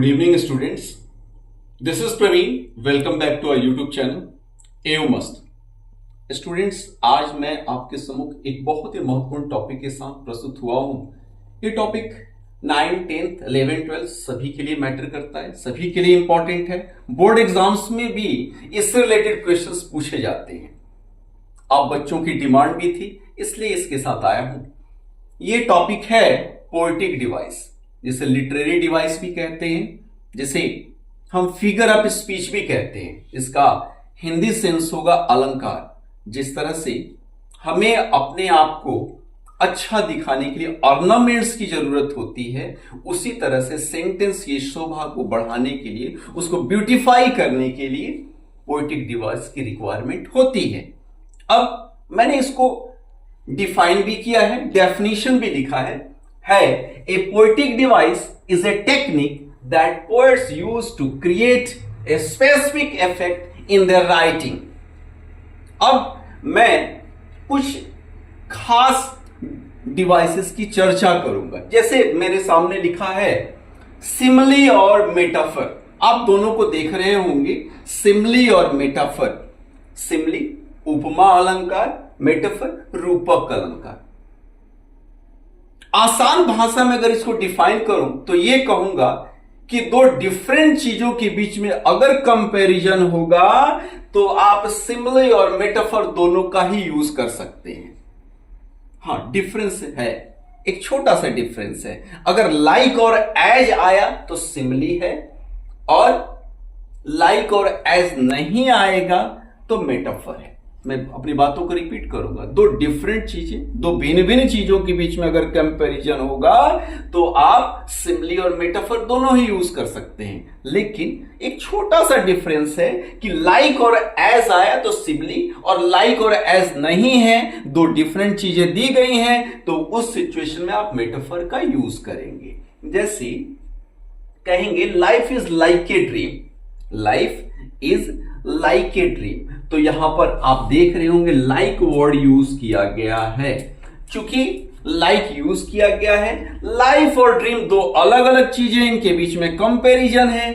Good evening, students. This is Praveen. Welcome back to our YouTube channel एओ मस्त। Students, आज मैं आपके सम्मुख एक बहुत ही महत्वपूर्ण टॉपिक के साथ प्रस्तुत हुआ हूं। ये टॉपिक 9, 10, 11, 12 सभी के लिए मैटर करता है, सभी के लिए इंपॉर्टेंट है। बोर्ड एग्जाम्स में भी इससे रिलेटेड क्वेश्चंस पूछे जाते हैं। आप बच्चों की डिमांड भी थी, इसलिए इसके साथ आया हूं। ये टॉपिक है पोएटिक डिवाइस, जिसे लिटरेरी डिवाइस भी कहते हैं, जिसे हम फिगर ऑफ स्पीच भी कहते हैं। इसका हिंदी सेंस होगा अलंकार। जिस तरह से हमें अपने आप को अच्छा दिखाने के लिए ऑर्नामेंट्स की जरूरत होती है, उसी तरह से सेंटेंस की शोभा को बढ़ाने के लिए, उसको ब्यूटीफाई करने के लिए पोएटिक डिवाइस की रिक्वायरमेंट होती है। अब मैंने इसको डिफाइन भी किया है, डेफिनेशन भी लिखा है a poetic device is a technique that poets use to create a specific effect in their writing। अब मैं कुछ खास डिवाइसेस की चर्चा करूंगा। जैसे मेरे सामने लिखा है सिमली और मेटाफर। आप दोनों को देख रहे होंगे, सिमली और मेटाफर। सिमली उपमा अलंकार, मेटाफर रूपक अलंकार। आसान भाषा में अगर इसको डिफाइन करूं तो ये कहूंगा कि दो डिफरेंट चीजों के बीच में अगर कंपैरिजन होगा तो आप सिमिली और मेटाफर दोनों का ही यूज कर सकते हैं। हां, डिफरेंस है, एक छोटा सा डिफरेंस है। अगर लाइक और एज आया तो सिमिली है, और लाइक और एज नहीं आएगा तो मेटाफर है। मैं अपनी बातों को रिपीट करूंगा। दो डिफरेंट चीजें, दो भिन्न भिन्न चीजों के बीच में अगर कंपैरिजन होगा तो आप सिमिली और मेटाफर दोनों ही यूज कर सकते हैं। लेकिन एक छोटा सा डिफरेंस है कि लाइक और एज आया तो सिमिली, और लाइक और एज नहीं है, दो डिफरेंट चीजें दी गई हैं, तो उस सिचुएशन में आप मेटाफर का यूज करेंगे। जैसे कहेंगे life is like a dream. Life is like a dream, तो यहां पर आप देख रहे होंगे लाइक वर्ड यूज किया गया है। चूंकि लाइक यूज किया गया है, लाइफ और ड्रीम दो अलग अलग चीजें, इनके बीच में कंपैरिजन है,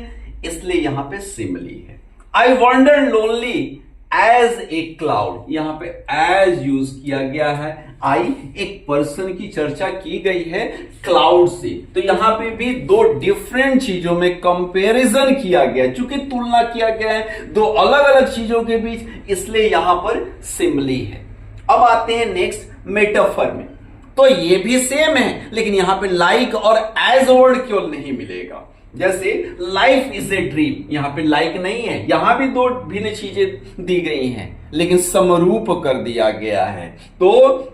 इसलिए यहां पे सिमिली है। I wander lonely as a cloud, यहां पे एज यूज किया गया है। आई एक पर्सन की चर्चा की गई है क्लाउड से, तो यहां पे भी दो डिफरेंट चीजों में कंपैरिजन किया गया, चूंकि तुलना किया गया है दो अलग अलग चीजों के बीच, इसलिए यहां पर सिमिली है। अब आते हैं नेक्स्ट मेटाफर में, तो ये भी सेम है, लेकिन यहां पे लाइक और एज वर्ड क्यों नहीं मिलेगा। जैसे लाइफ इज ए ड्रीम, यहां पे लाइक नहीं है, यहां भी दो भिन्न चीजें दी गई हैं, लेकिन समरूप कर दिया गया है, तो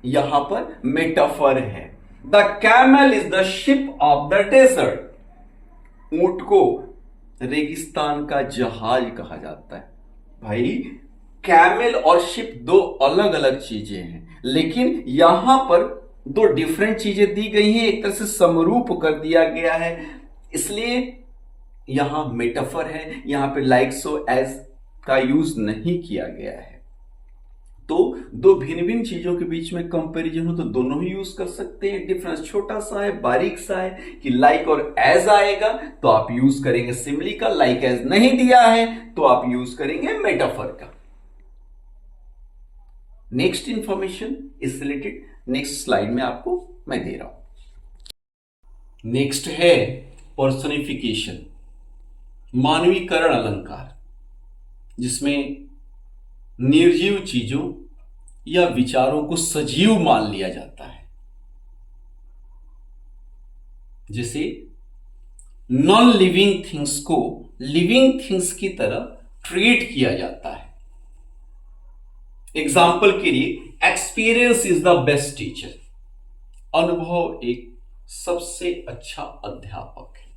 यहां पर मेटाफर है। The camel is the ship of the desert. ऊंट को रेगिस्तान का जहाज कहा जाता है। भाई, कैमल और शिप दो अलग अलग चीजें हैं, लेकिन यहां पर दो डिफरेंट चीजें दी गई हैं, एक तरह से समरूप कर दिया गया है, इसलिए यहां मेटाफर है। यहां पे लाइक सो एज का यूज नहीं किया गया है। तो दो भिन्न भिन्न चीजों के बीच में कंपैरिजन हो तो दोनों ही यूज कर सकते हैं। डिफरेंस छोटा सा है, बारीक सा है कि लाइक और एज आएगा तो आप यूज करेंगे सिमिली का, लाइक एज नहीं दिया है तो आप यूज करेंगे मेटाफर का। नेक्स्ट इंफॉर्मेशन इस रिलेटेड नेक्स्ट स्लाइड में आपको मैं दे रहा हूं। नेक्स्ट है पर्सनिफिकेशन, मानवीकरण अलंकार, जिसमें निर्जीव चीजों या विचारों को सजीव मान लिया जाता है। जैसे नॉन लिविंग थिंग्स को लिविंग थिंग्स की तरह ट्रीट किया जाता है। एग्जाम्पल के लिए, experience is the best teacher. अनुभव एक सबसे अच्छा अध्यापक है।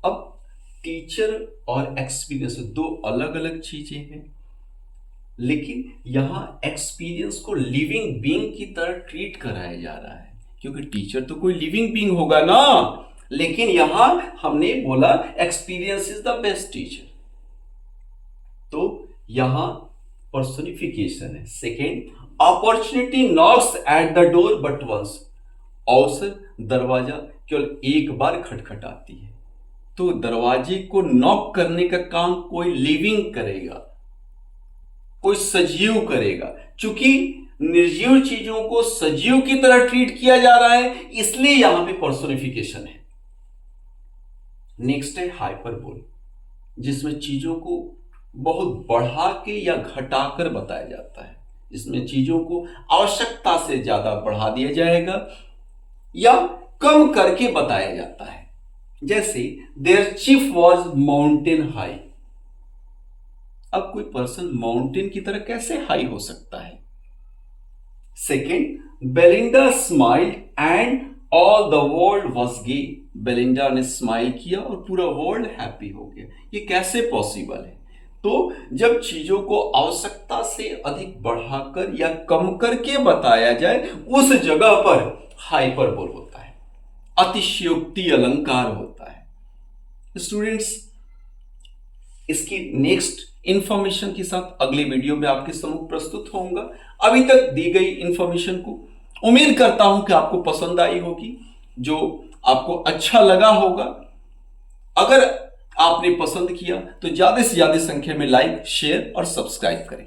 अब टीचर और एक्सपीरियंस दो अलग अलग चीजें हैं, लेकिन यहां एक्सपीरियंस को लिविंग बीइंग की तरह ट्रीट कराया जा रहा है, क्योंकि टीचर तो कोई लिविंग बीइंग होगा ना। लेकिन यहां हमने बोला experience is the best teacher, तो यहां पर्सनिफिकेशन है। Second, opportunity knocks at the door but once. अवसर दरवाजा केवल एक बार खटखटाती है। तो दरवाजे को नॉक करने का काम कोई लिविंग करेगा, कोई सजीव करेगा। चूंकि निर्जीव चीजों को सजीव की तरह ट्रीट किया जा रहा है, इसलिए यहां पे पर्सोनिफिकेशन है। नेक्स्ट है हाइपरबोल, जिसमें चीजों को बहुत बढ़ा के या घटाकर बताया जाता है, जिसमें चीजों को आवश्यकता से ज्यादा बढ़ा दिया जाएगा या कम करके बताया जाता है। जैसे their chief was mountain high. अब कोई पर्सन माउंटेन की तरह कैसे हाई हो सकता है? Second, Belinda smiled and all the world was gay. Belinda ने स्माइल किया और पूरा वर्ल्ड हैप्पी हो गया। ये कैसे पॉसिबल है? तो जब चीजों को आवश्यकता से अधिक बढ़ाकर या कम करके बताया जाए, उस जगह पर हाइपरबोल होता है, अतिशयोक्ति अलंकार होता है। स्टूडेंट्स, इसकी नेक्स्ट इंफॉर्मेशन के साथ अगले वीडियो में आपके सम्मुख प्रस्तुत होऊंगा। अभी तक दी गई इंफॉर्मेशन को उम्मीद करता हूं कि आपको पसंद आई होगी, जो आपको अच्छा लगा होगा। अगर आपने पसंद किया तो ज्यादा से ज्यादा संख्या में लाइक, शेयर और सब्सक्राइब करें।